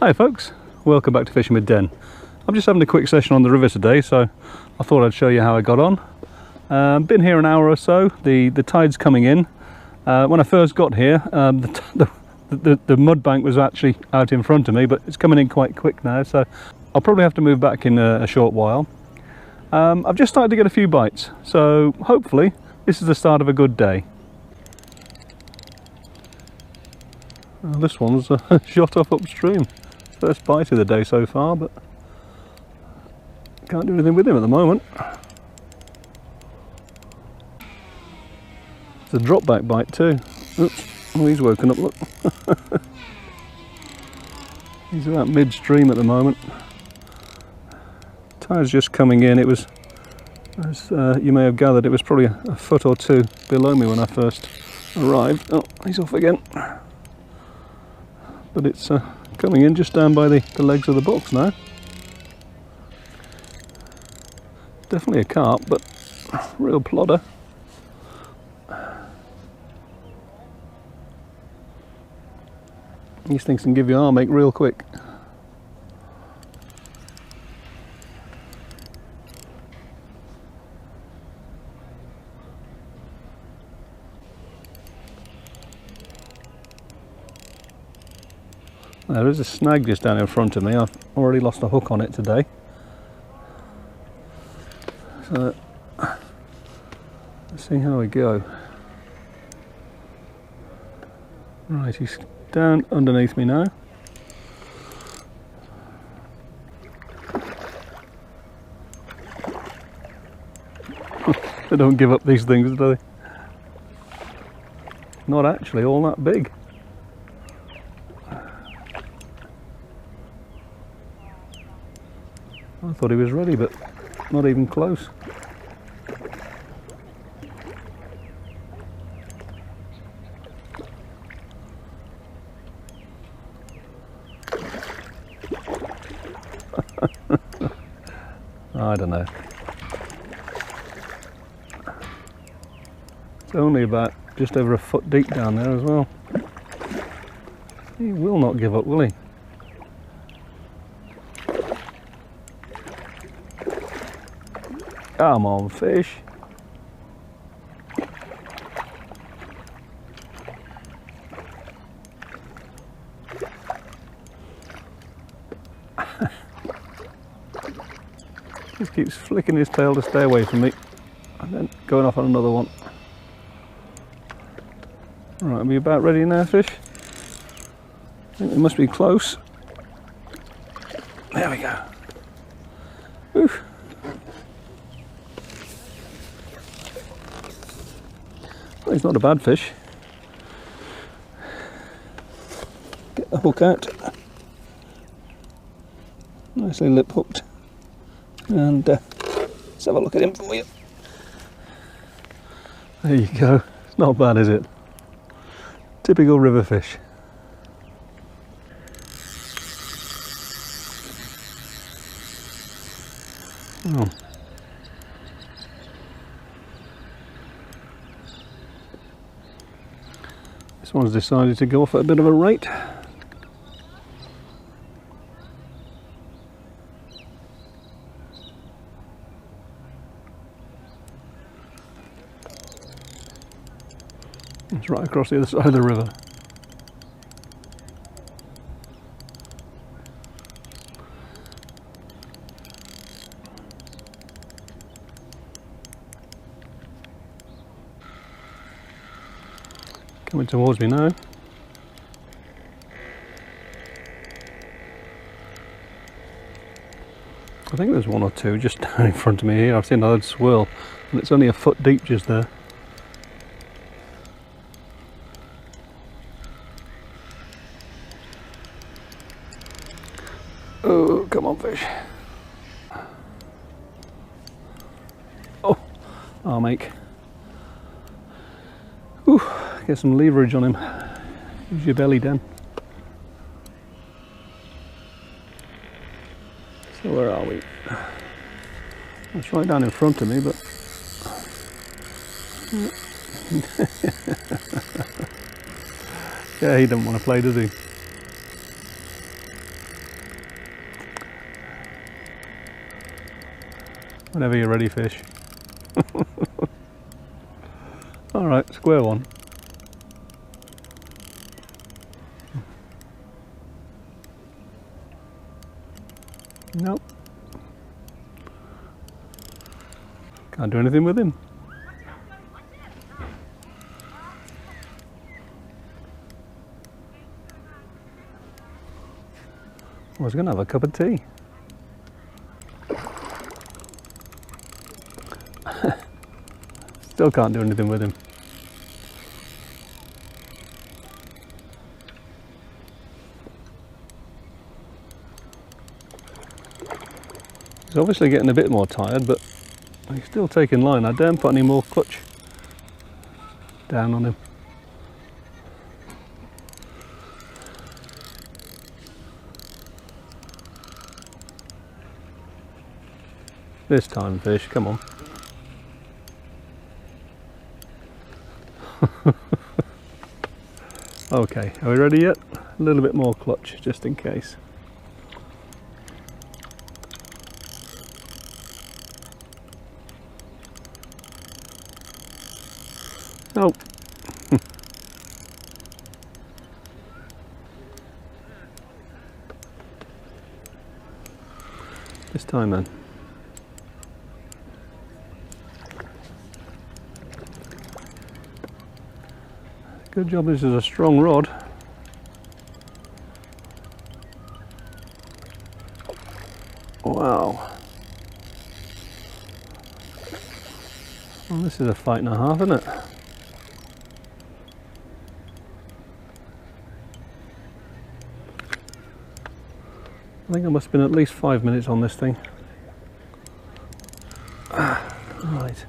Hi folks, welcome back to Fishing with Den. I'm just having a quick session on the river today, so I thought I'd show you how I got on. Been here an hour or so. The tide's coming in. When I first got here, the mud bank was actually out in front of me, but it's coming in quite quick now, so I'll probably have to move back in a short while. I've just started to get a few bites, so hopefully this is the start of a good day. This one's shot off upstream. First bite of the day so far, but can't do anything with him at the moment. It's a drop back bite too. Oops, oh, he's woken up, look. He's about midstream at the moment. Tide's just coming in. It was, as you may have gathered, it was probably a foot or two below me when I first arrived. Oh, he's off again. But it's coming in just down by the legs of the box now. Definitely a carp, but real plodder. These things can give you arm ache real quick. There is a snag just down in front of me. I've already lost a hook on it today. So let's see how we go. Right, he's down underneath me now. They don't give up these things, do they? Not actually all that big. I thought he was ready, but not even close. I don't know. It's only about just over a foot deep down there as well. He will not give up, will he? Come on, fish. Just keeps flicking his tail to stay away from me and then going off on another one. Right, are we about ready now, fish? I think we must be close. There we go. Oof. Well, he's not a bad fish. Get the hook out. Nicely lip hooked. And let's have a look at him for you. There you go. It's not bad, is it? Typical river fish. Oh. This one's decided to go off at a bit of a rate. It's right across the other side of the river. Coming towards me now. I think there's one or two just down in front of me here. I've seen another swirl, and it's only a foot deep just there. Oh, come on, fish. Oh, arm ache. Whew, get some leverage on him. Use your belly, Dan. So where are we? It's right down in front of me, but yeah, he doesn't want to play, does he? Whenever you're ready, fish. Alright, square one. Nope. Can't do anything with him. I was going to have a cup of tea. Still can't do anything with him. He's obviously getting a bit more tired, but he's still taking line. I daren't put any more clutch down on him. This time, fish, come on. Okay, are we ready yet? A little bit more clutch, just in case. Nope. This time then. Good job this is a strong rod. Wow. Well, this is a fight and a half, isn't it? I think I must have been at least 5 minutes on this thing. Right.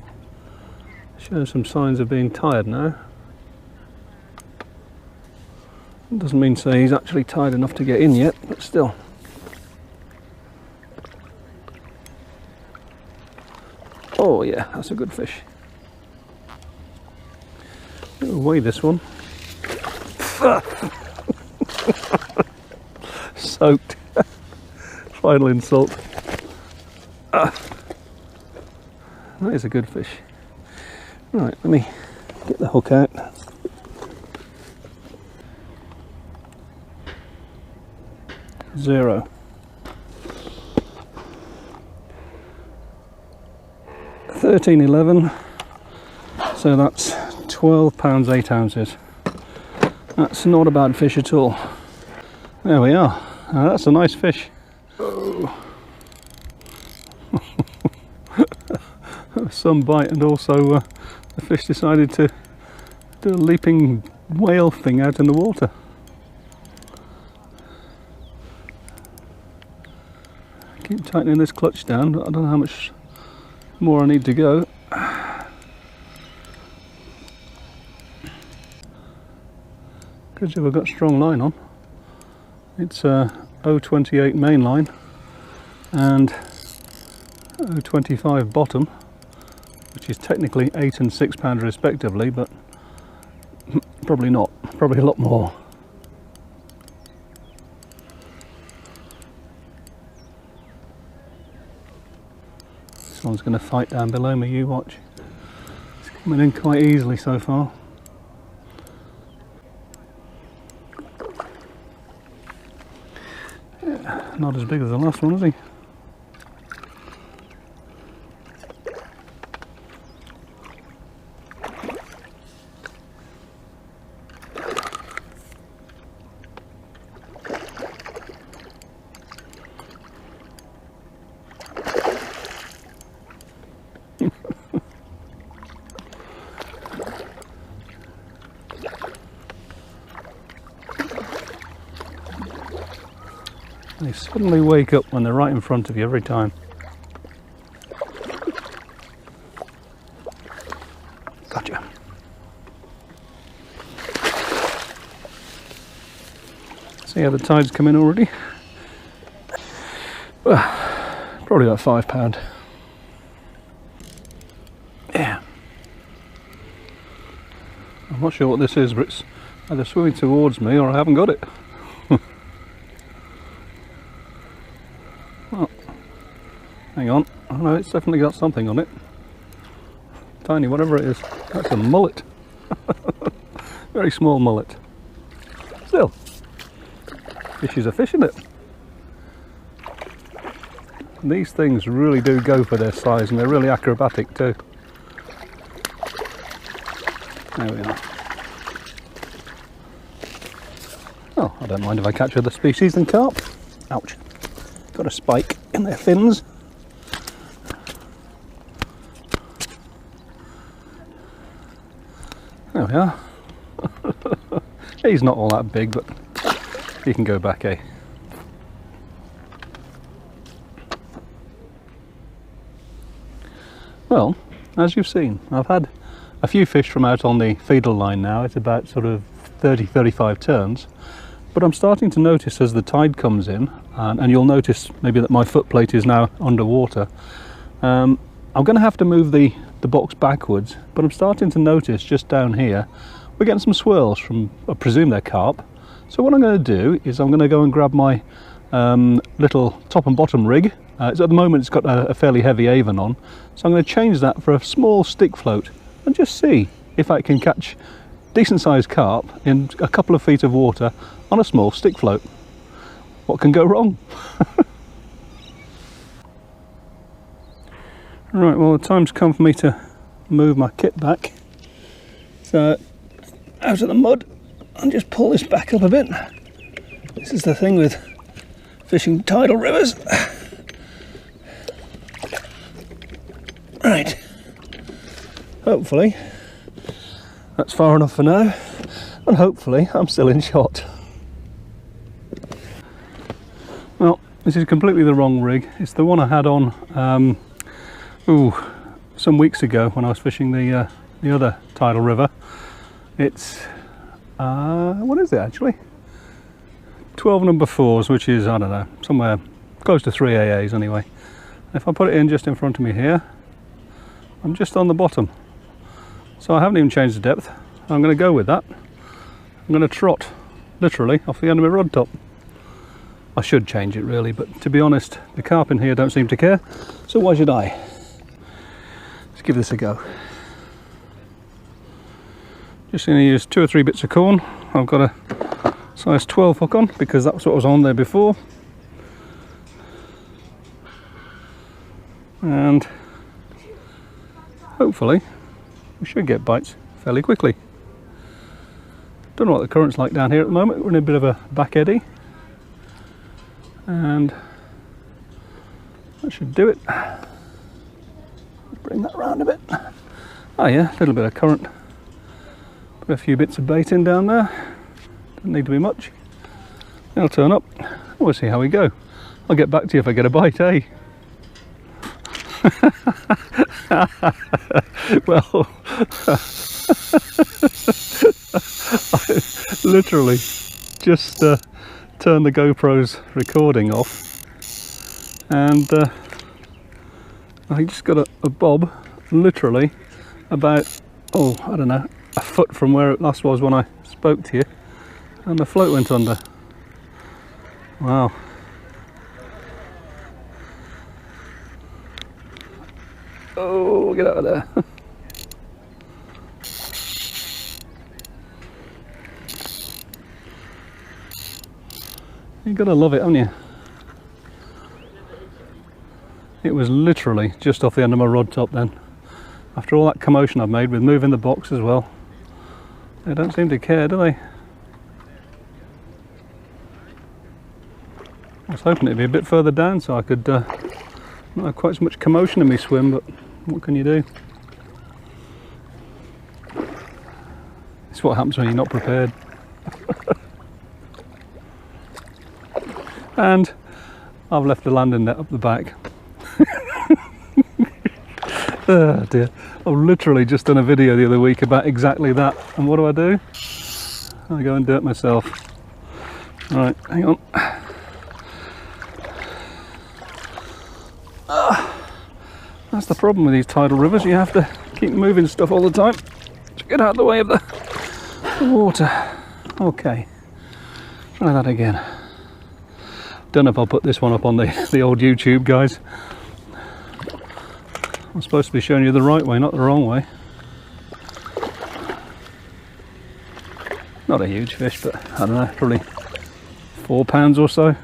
Showing some signs of being tired now. Doesn't mean to say he's actually tired enough to get in yet, but still. Oh yeah, that's a good fish. We'll weigh this one. Soaked. Final insult. That is a good fish. Right, let me get the hook out. Zero. 13.11. So that's 12 pounds 8 ounces. That's not a bad fish at all. There we are. Now that's a nice fish. Oh. Some bite, and also the fish decided to do a leaping whale thing out in the water. Keep tightening this clutch down, but I don't know how much more I need to go. Good job I've got strong line on. It's a 028 main line and 025 bottom, which is technically 8 and 6 pound respectively, but probably not, probably a lot more. This one's going to fight down below me, you watch. It's coming in quite easily so far. Yeah, not as big as the last one, is he? They suddenly wake up when they're right in front of you every time. Gotcha. See how the tide's come in already? Probably about 5 pound. Yeah. I'm not sure what this is, but it's either swimming towards me or I haven't got it. Hang on. Oh no, it's definitely got something on it. Tiny, whatever it is. That's a mullet. Very small mullet. Still, fish is a fish, isn't it? And these things really do go for their size, and they're really acrobatic too. There we are. Oh, I don't mind if I catch other species than carp. Ouch. Got a spike in their fins. There we are. He's not all that big, but he can go back, eh? Well, as you've seen, I've had a few fish from out on the feeder line now. It's about sort of 30-35 turns, but I'm starting to notice as the tide comes in, and you'll notice maybe that my foot plate is now underwater. I'm going to have to move the box backwards, but I'm starting to notice just down here we're getting some swirls from, I presume they're carp. So what I'm going to do is I'm going to go and grab my little top and bottom rig. At the moment it's got a fairly heavy Avon on, so I'm going to change that for a small stick float and just see if I can catch decent sized carp in a couple of feet of water on a small stick float. What can go wrong? Right, well, the time's come for me to move my kit back. So, out of the mud, and just pull this back up a bit. This is the thing with fishing tidal rivers. Right. Hopefully, that's far enough for now, and hopefully I'm still in shot. Well, this is completely the wrong rig. It's the one I had on some weeks ago when I was fishing the other tidal river. It's what is it actually? 12 number 4s, which is, I don't know, somewhere close to 3 AAs anyway. If I put it in just in front of me here, I'm just on the bottom, so I haven't even changed the depth. I'm going to go with that. I'm going to trot literally off the end of my rod top. I should change it really, but to be honest, the carp in here don't seem to care, so why should I? Let's give this a go. Just going to use 2 or 3 bits of corn. I've got a size 12 hook on because that's what was on there before, and hopefully we should get bites fairly quickly. Don't know what the current's like down here at the moment. We're in a bit of a back eddy, and that should do it. Let's bring that round a bit. Oh yeah, a little bit of current. Put a few bits of bait in down there. Doesn't need to be much. It'll turn up. We'll see how we go. I'll get back to you if I get a bite, eh? Well, I literally just turned the GoPro's recording off, and I just got a bob literally about, oh, I don't know, a foot from where it last was when I spoke to you, and the float went under. Wow. Oh, get out of there. You've got to love it, haven't you? It was literally just off the end of my rod top then. After all that commotion I've made with moving the box as well. They don't seem to care, do they? I was hoping it'd be a bit further down so I could not have quite so much commotion in my swim, but what can you do? It's what happens when you're not prepared. And I've left the landing net up the back. Oh dear. I've literally just done a video the other week about exactly that, and what do? I go and do it myself. Right, hang on. That's the problem with these tidal rivers, you have to keep moving stuff all the time to get out of the way of the water. Okay, try that again. Don't know if I'll put this one up on the old YouTube, guys. I'm supposed to be showing you the right way, not the wrong way. Not a huge fish, but I don't know, probably 4 pounds or so.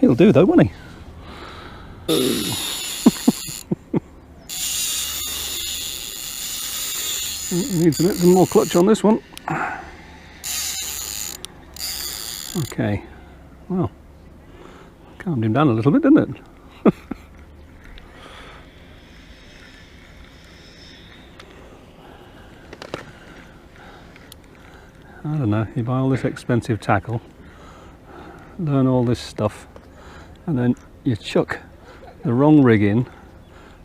He'll do though, won't he? Needs a bit more clutch on this one. Okay, well, calmed him down a little bit, didn't it? I don't know, you buy all this expensive tackle, learn all this stuff, and then you chuck the wrong rig in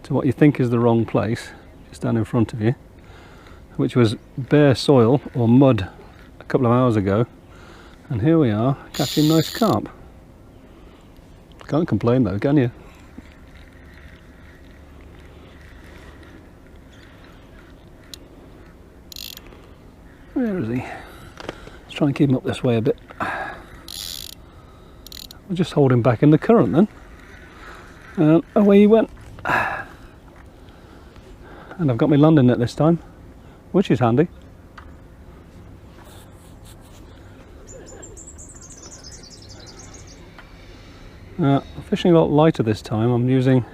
to what you think is the wrong place, just down in front of you, which was bare soil or mud a couple of hours ago, and here we are catching nice carp. Can't complain though, can you? Where is he? Let's try and keep him up this way a bit. We'll just hold him back in the current then. And away he went. And I've got my landing net this time, which is handy. I'm fishing a lot lighter this time. I'm using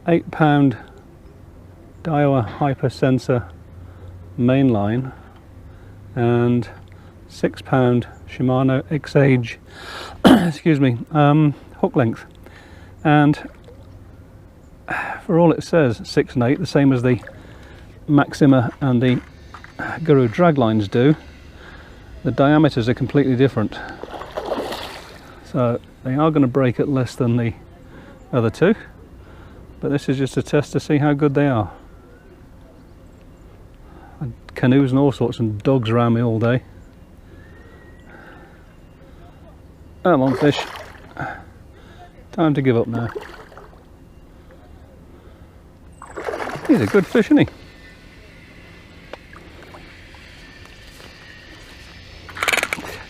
8-pound Daiwa Hypersensor mainline and 6-pound Shimano X-Age excuse me, hook length, and for all it says 6 and 8, the same as the Maxima and the Guru drag lines do, the diameters are completely different, so they are going to break at less than the other two, but this is just a test to see how good they are. And canoes and all sorts and dogs around me all day. Come on fish, time to give up now. He's a good fish, isn't he?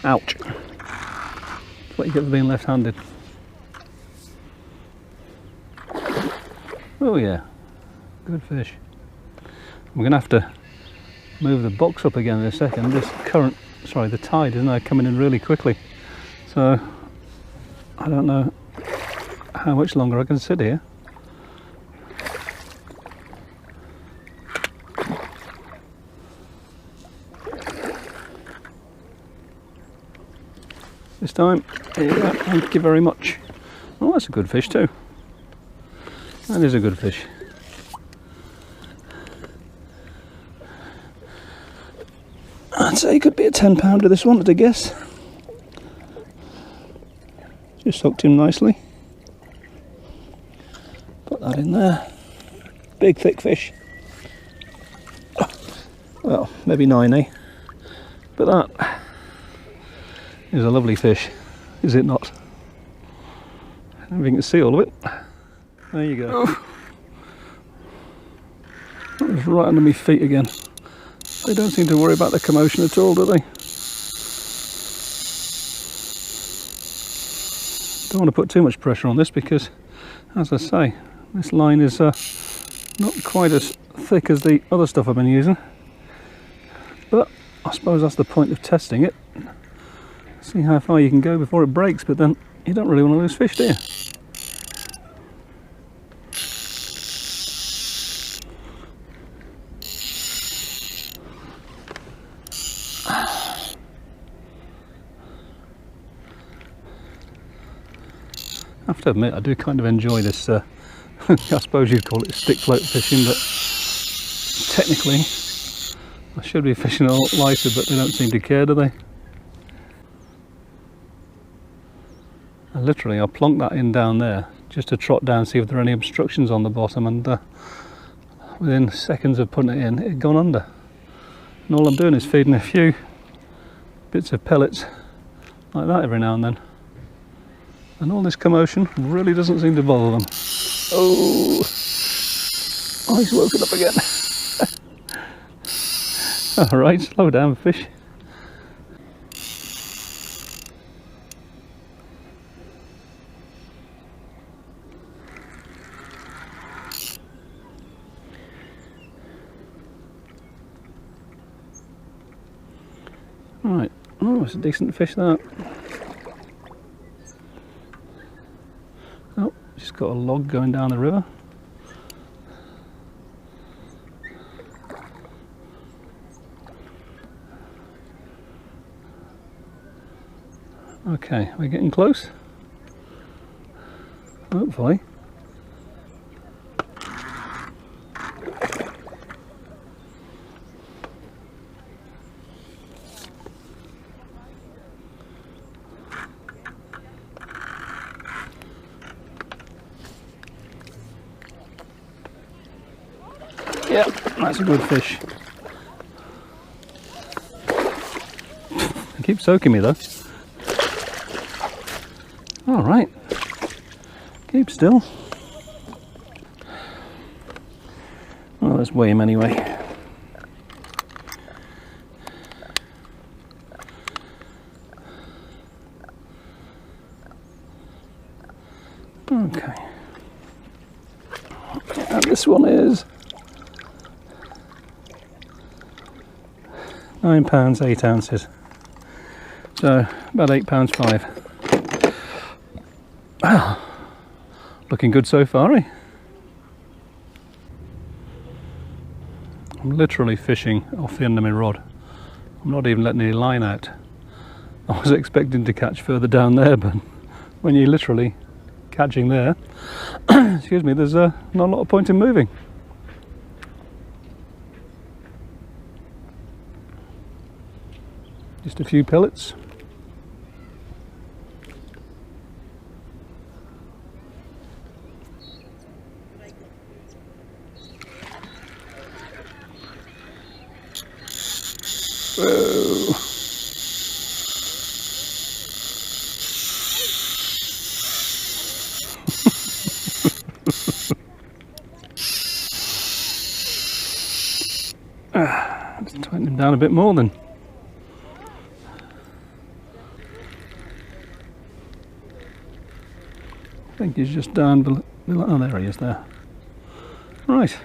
Ouch. That's what you get for being left-handed. Oh yeah, good fish. I'm going to have to move the box up again in a second. This current, sorry, the tide is now coming in really quickly. So, I don't know how much longer I can sit here. This time, yeah, thank you very much. Oh, that's a good fish too. That is a good fish. I'd say it could be a 10-pounder this one, I guess. Just hooked him nicely. Put that in there. Big thick fish. Well, maybe 9, eh? But that is a lovely fish, is it not? I don't think you can see all of it. There you go. Oh. That was right under my feet again. They don't seem to worry about the commotion at all, do they? Don't want to put too much pressure on this because, as I say, this line is not quite as thick as the other stuff I've been using. But I suppose that's the point of testing it. See how far you can go before it breaks, but then you don't really want to lose fish, do you? I have to admit, I do kind of enjoy this, I suppose you'd call it stick float fishing, but technically I should be fishing a lot lighter, but they don't seem to care, do they? And literally, I'll plonk that in down there just to trot down, see if there are any obstructions on the bottom, and within seconds of putting it in, it had gone under. And all I'm doing is feeding a few bits of pellets like that every now and then. And all this commotion really doesn't seem to bother them. Oh, he's woken up again. Alright, slow down fish. Right, oh, it's a decent fish that. Oh, just got a log going down the river. Okay, we're getting close. Hopefully. Yep, that's a good fish. It keeps soaking me though. All right, keep still. Well, let's weigh him anyway. Okay, and this one is £9, 8 ounces. So about £8.5. Well, looking good so far, eh? I'm literally fishing off the end of my rod. I'm not even letting any line out. I was expecting to catch further down there, but when you're literally catching there, excuse me, there's not a lot of point in moving. Just a few pellets. Whoa. Let's tighten him down a bit more then. I think he's just down below. Oh, there he is there. Right.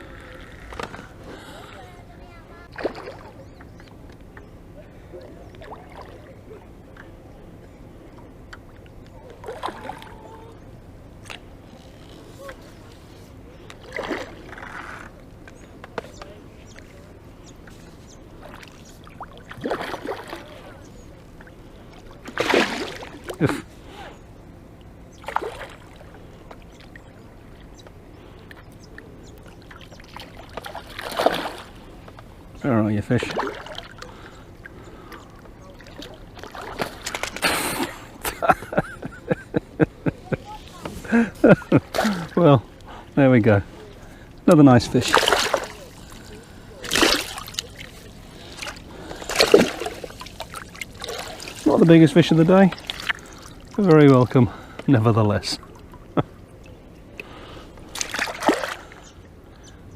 Where are you, fish? Well, there we go. Another nice fish. Not the biggest fish of the day, but very welcome nevertheless.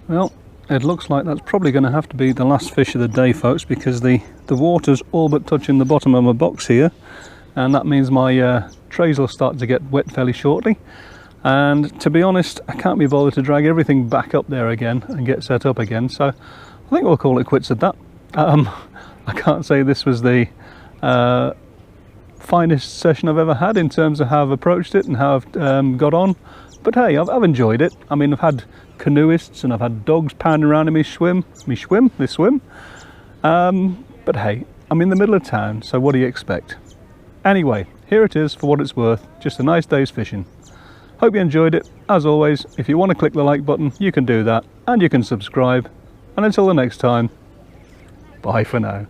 Well, it looks like that's probably going to have to be the last fish of the day, folks, because the water's all but touching the bottom of my box here, and that means my trays will start to get wet fairly shortly. And to be honest, I can't be bothered to drag everything back up there again and get set up again, so I think we'll call it quits at that. I can't say this was the finest session I've ever had in terms of how I've approached it and how I've got on, but hey, I've enjoyed it. I mean, I've had canoeists and I've had dogs pounding around in they swim. But hey, I'm in the middle of town, so what do you expect? Anyway, here it is for what it's worth, just a nice day's fishing. Hope you enjoyed it. As always, if you want to click the like button, you can do that, and you can subscribe. And until the next time, bye for now.